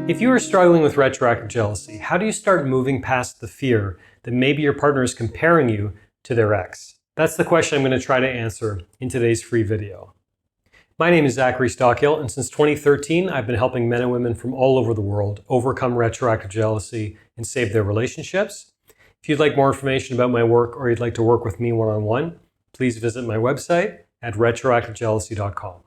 If you are struggling with retroactive jealousy, how do you start moving past the fear that maybe your partner is comparing you to their ex? That's the question I'm going to try to answer in today's free video. My name is Zachary Stockill, and since 2013, I've been helping men and women from all over the world overcome retroactive jealousy and save their relationships. If you'd like more information about my work or you'd like to work with me one-on-one, please visit my website at retroactivejealousy.com.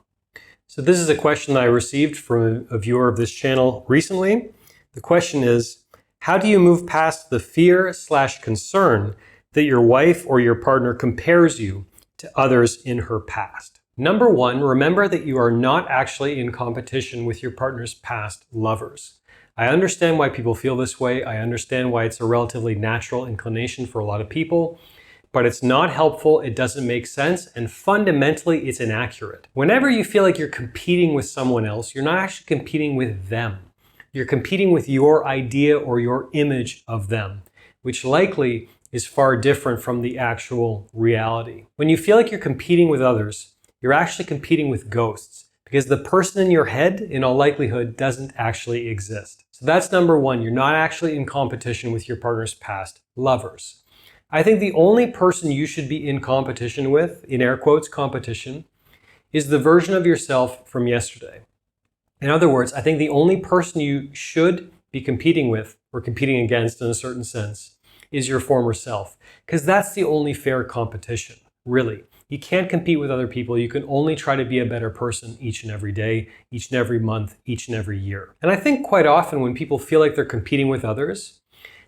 So this is a question that I received from a viewer of this channel recently. The question is, how do you move past the fear/concern that your wife or your partner compares you to others in her past? Number one, remember that you are not actually in competition with your partner's past lovers. I understand why people feel this way. I understand why it's a relatively natural inclination for a lot of people. But it's not helpful, it doesn't make sense, and fundamentally it's inaccurate. Whenever you feel like you're competing with someone else, you're not actually competing with them. You're competing with your idea or your image of them, which likely is far different from the actual reality. When you feel like you're competing with others, you're actually competing with ghosts, because the person in your head, in all likelihood, doesn't actually exist. So that's number one, you're not actually in competition with your partner's past lovers. I think the only person you should be in competition with, in air quotes, competition, is the version of yourself from yesterday. In other words, I think the only person you should be competing with, or competing against in a certain sense, is your former self. Because that's the only fair competition, really. You can't compete with other people. You can only try to be a better person each and every day, each and every month, each and every year. And I think quite often when people feel like they're competing with others,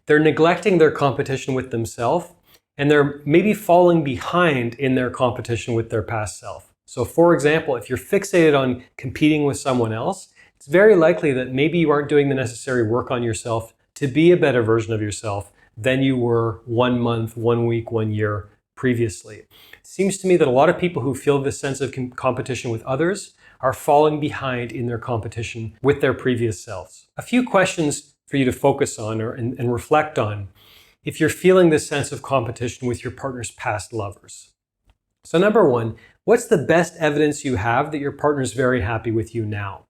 they're neglecting their competition with themselves, and they're maybe falling behind in their competition with their past self. So for example, if you're fixated on competing with someone else, it's very likely that maybe you aren't doing the necessary work on yourself to be a better version of yourself than you were 1 month, 1 week, 1 year previously. It seems to me that a lot of people who feel this sense of competition with others are falling behind in their competition with their previous selves. A few questions for you to focus on and reflect on if you're feeling this sense of competition with your partner's past lovers. So number one, what's the best evidence you have that your partner's very happy with you now?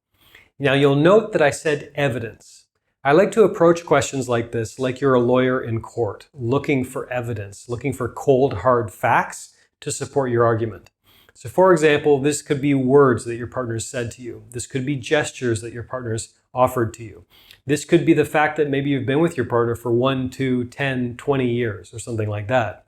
Now you'll note that I said evidence. I like to approach questions like this like you're a lawyer in court, looking for evidence, looking for cold, hard facts to support your argument. So for example, this could be words that your partner's said to you. This could be gestures that your partner's offered to you. This could be the fact that maybe you've been with your partner for 1, 2, 10, 20 years or something like that.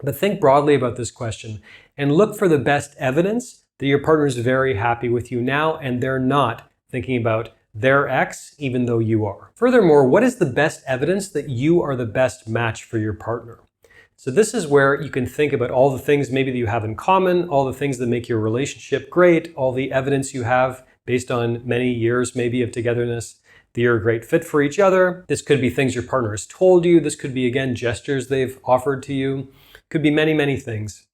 But think broadly about this question and look for the best evidence that your partner's very happy with you now and they're not thinking about their ex, even though you are. Furthermore, what is the best evidence that you are the best match for your partner? So this is where you can think about all the things maybe that you have in common, all the things that make your relationship great, all the evidence you have based on many years maybe of togetherness, that you're a great fit for each other. This could be things your partner has told you. This could be, again, gestures they've offered to you. Could be many, many things.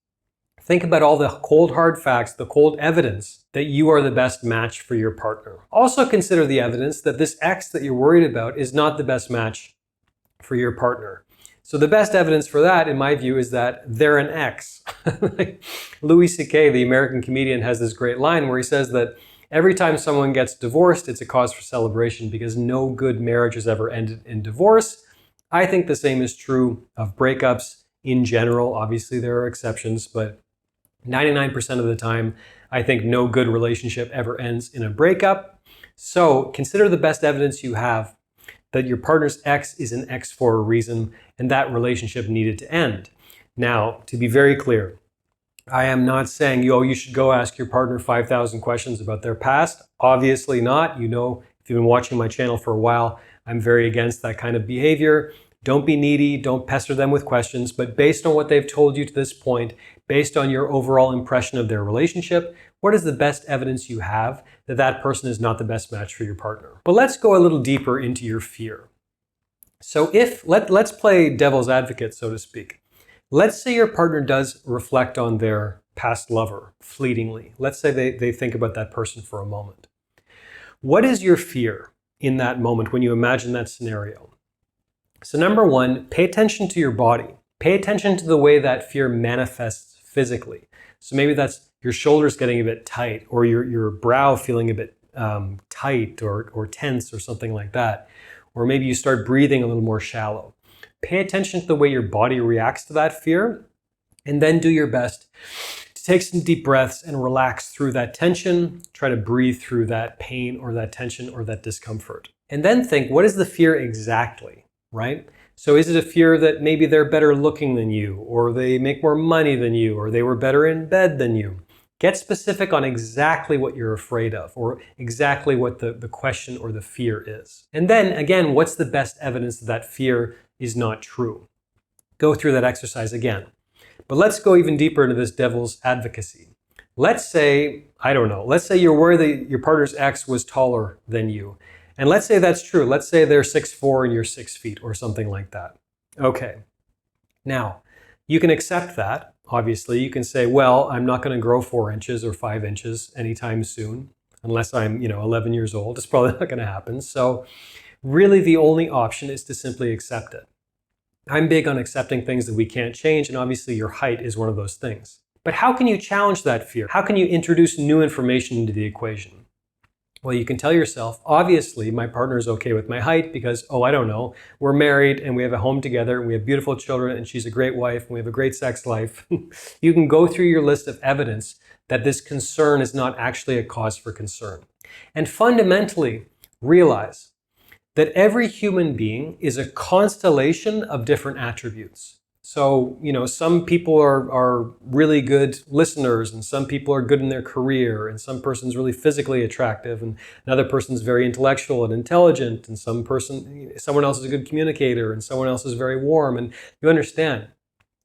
Think about all the cold, hard facts, the cold evidence that you are the best match for your partner. Also consider the evidence that this ex that you're worried about is not the best match for your partner. So the best evidence for that, in my view, is that they're an ex. Louis C.K., the American comedian, has this great line where he says that every time someone gets divorced, it's a cause for celebration because no good marriage has ever ended in divorce. I think the same is true of breakups in general. Obviously, there are exceptions, but 99% of the time, I think no good relationship ever ends in a breakup. So consider the best evidence you have that your partner's ex is an ex for a reason and that relationship needed to end. Now, to be very clear, I am not saying, you should go ask your partner 5,000 questions about their past. Obviously not. You know, if you've been watching my channel for a while, I'm very against that kind of behavior. Don't be needy, don't pester them with questions, but based on what they've told you to this point, based on your overall impression of their relationship, what is the best evidence you have that that person is not the best match for your partner? But let's go a little deeper into your fear. So let's play devil's advocate, so to speak. Let's say your partner does reflect on their past lover fleetingly. Let's say they think about that person for a moment. What is your fear in that moment when you imagine that scenario? So number one, pay attention to your body. Pay attention to the way that fear manifests physically. So maybe that's your shoulders getting a bit tight, or your brow feeling a bit tight or tense or something like that. Or maybe you start breathing a little more shallow. Pay attention to the way your body reacts to that fear, and then do your best to take some deep breaths and relax through that tension. Try to breathe through that pain or that tension or that discomfort. And then think, what is the fear exactly, right? So is it a fear that maybe they're better looking than you, or they make more money than you, or they were better in bed than you? Get specific on exactly what you're afraid of, or exactly what the question or the fear is. And then again, what's the best evidence that that fear is not true? Go through that exercise again. But let's go even deeper into this devil's advocacy. Let's say, I don't know, let's say you're worried that your partner's ex was taller than you. And let's say that's true. Let's say they're 6'4" and you're 6 feet or something like that. Okay. Now, you can accept that. Obviously, you can say, well, I'm not going to grow 4 inches or 5 inches anytime soon, unless I'm, 11 years old. It's probably not going to happen. So really the only option is to simply accept it. I'm big on accepting things that we can't change, and obviously your height is one of those things. But how can you challenge that fear? How can you introduce new information into the equation? Well, you can tell yourself, obviously, my partner is okay with my height because, I don't know, we're married and we have a home together and we have beautiful children and she's a great wife and we have a great sex life. You can go through your list of evidence that this concern is not actually a cause for concern. And fundamentally, realize that every human being is a constellation of different attributes. So, some people are really good listeners, and some people are good in their career, and some person's really physically attractive, and another person's very intellectual and intelligent, and someone else is a good communicator, and someone else is very warm. And you understand,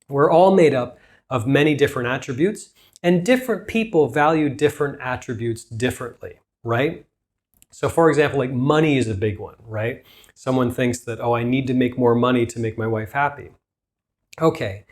we're all made up of many different attributes, and different people value different attributes differently, right? So for example, like money is a big one, right? Someone thinks that, I need to make more money to make my wife happy. Okay,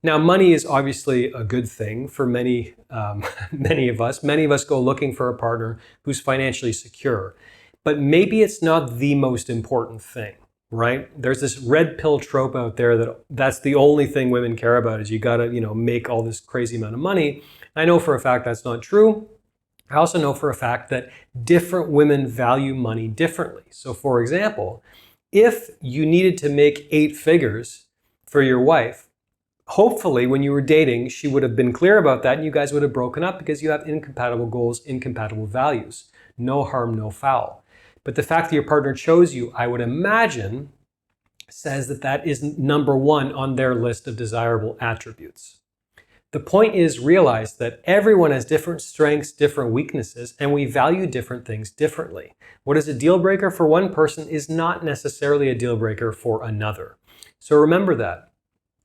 now money is obviously a good thing for many of us. Many of us go looking for a partner who's financially secure, but maybe it's not the most important thing, right? There's this red pill trope out there that's the only thing women care about is you gotta, make all this crazy amount of money. I know for a fact that's not true. I also know for a fact that different women value money differently. So for example, if you needed to make 8 figures for your wife, hopefully when you were dating, she would have been clear about that and you guys would have broken up because you have incompatible goals, incompatible values. No harm, no foul. But the fact that your partner chose you, I would imagine, says that that is number 1 on their list of desirable attributes. The point is, realize that everyone has different strengths, different weaknesses, and we value different things differently. What is a deal breaker for one person is not necessarily a deal breaker for another. So remember that.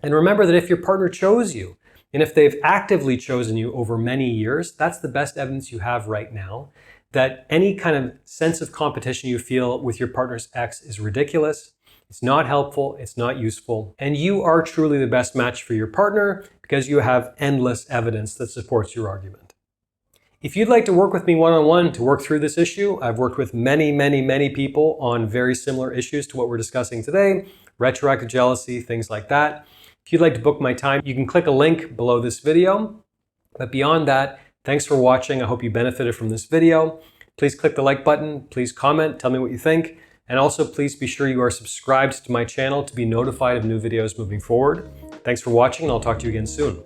And remember that if your partner chose you, and if they've actively chosen you over many years, that's the best evidence you have right now that any kind of sense of competition you feel with your partner's ex is ridiculous. It's not helpful, it's not useful, and you are truly the best match for your partner because you have endless evidence that supports your argument. If you'd like to work with me one-on-one to work through this issue, I've worked with many people on very similar issues to what we're discussing today, retroactive jealousy, things like that. If you'd like to book my time, you can click a link below this video. But beyond that, thanks for watching. I hope you benefited from this video. Please click the like button, please comment, tell me what you think. And also please be sure you are subscribed to my channel to be notified of new videos moving forward. Thanks for watching, and I'll talk to you again soon.